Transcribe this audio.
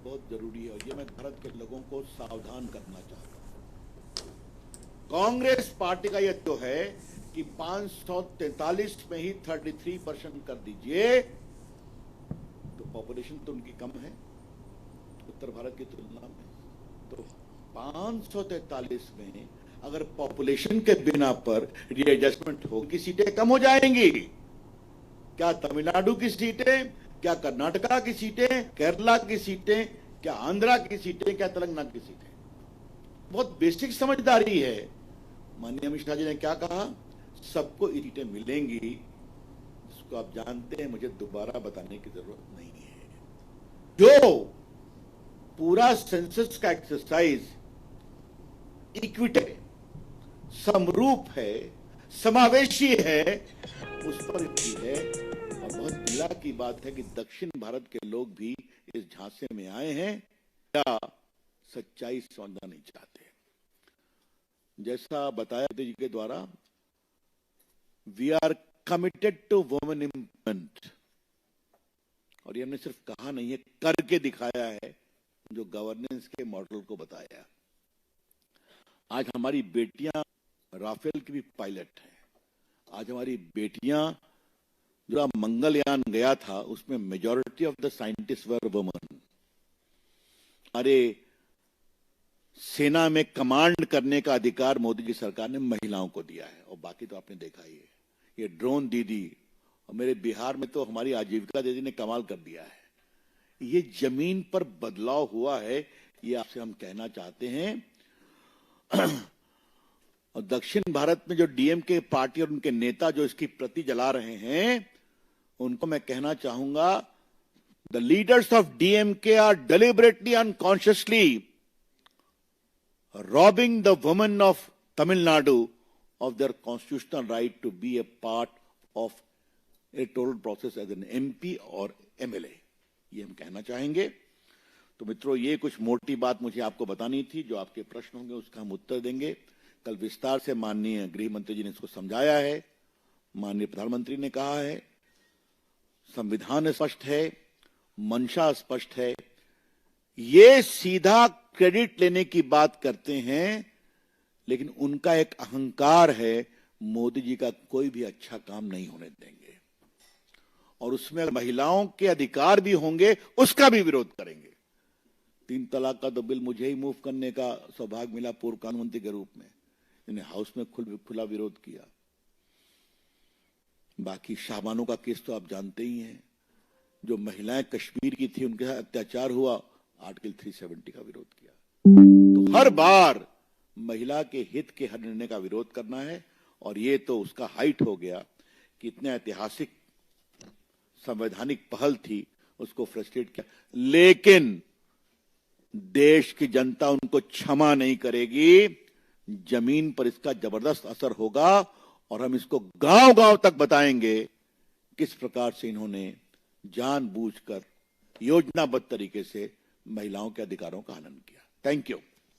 बहुत जरूरी है और ये मैं भारत के लोगों को सावधान करना चाहता हूं। कांग्रेस पार्टी का यह तो है कि 543 में ही 33% कर दीजिए, तो पॉपुलेशन तो उनकी कम है उत्तर भारत की तुलना में। तो 543 में अगर पॉपुलेशन के बिना पर रीएडजस्टमेंट होगी, की सीटें कम हो जाएंगी। क्या तमिलनाडु की सीटें, क्या कर्नाटका की सीटें, केरला की सीटें, क्या आंध्रा की सीटें, क्या तेलंगाना की सीटें? बहुत बेसिक समझदारी है। माननीय अमित शाह जी ने क्या कहा, सबको सीटें मिलेंगी। इसको आप जानते हैं, मुझे दोबारा बताने की जरूरत नहीं है। जो पूरा सेंसस का एक्सरसाइज इक्विटी, समरूप है, समावेशी है, उस पर भी है। और बहुत गिला की बात है कि दक्षिण भारत के लोग भी इस झांसे में आए हैं या सच्चाई समझना नहीं चाहते। जैसा बताया जी के द्वारा, we are committed to women empowerment, और ये हमने सिर्फ कहा नहीं है, करके दिखाया है, जो गवर्नेंस के मॉडल को बताया। आज हमारी बेटियां राफेल की भी पायलट हैं। आज हमारी बेटियां, जो मंगलयान गया था, उसमें majority of the scientist were women. अरे, सेना में कमांड करने का अधिकार मोदी जी सरकार ने महिलाओं को दिया है, और बाकी तो आपने देखा ही है। ये ड्रोन दीदी, और मेरे बिहार में तो हमारी आजीविका दीदी ने कमाल कर दिया है। ये जमीन पर बदलाव हुआ है, ये आपसे हम कहना चाहते हैं। और दक्षिण भारत में जो डीएमके पार्टी और उनके नेता जो इसकी प्रति जला रहे हैं, उनको मैं कहना चाहूंगा, the leaders of DMK are deliberately unconsciously robbing the women of Tamil Nadu of their constitutional right to be a part of a total process as an MP और MLA। ये हम कहना चाहेंगे। तो मित्रों, ये कुछ मोटी बात मुझे आपको बतानी थी। जो आपके प्रश्न होंगे उसका हम उत्तर देंगे। कल विस्तार से माननीय गृह मंत्री जी ने इसको समझाया है, माननीय प्रधानमंत्री ने कहा है, संविधान स्पष्ट है, मंशा स्पष्ट है। ये सीधा क्रेडिट लेने की बात करते हैं, लेकिन उनका एक अहंकार है, मोदी जी का कोई भी अच्छा काम नहीं होने देंगे, और उसमें महिलाओं के अधिकार भी होंगे, उसका भी विरोध करेंगे। 3 तलाक का तो बिल मुझे ही मूव करने का सौभाग्य मिला पूर्व कानून मंत्री के रूप में, इन्हें हाउस में खुला विरोध किया। बाकी शाहबानों का केस तो आप जानते ही हैं, जो महिलाएं कश्मीर की थी, उनके साथ अत्याचार हुआ, आर्टिकल 370 का विरोध किया। तो हर बार महिला के हित के हर निर्णय का विरोध करना है, और ये तो उसका हाइट हो गया कि इतने ऐतिहासिक संवैधानिक पहल थी, उसको फ्रस्ट्रेट किया। लेकिन देश की जनता उनको क्षमा नहीं करेगी। जमीन पर इसका जबरदस्त असर होगा, और हम इसको गांव-गांव तक बताएंगे किस प्रकार से इन्होंने जानबूझकर योजनाबद्ध तरीके से महिलाओं के अधिकारों का हनन किया। Thank you.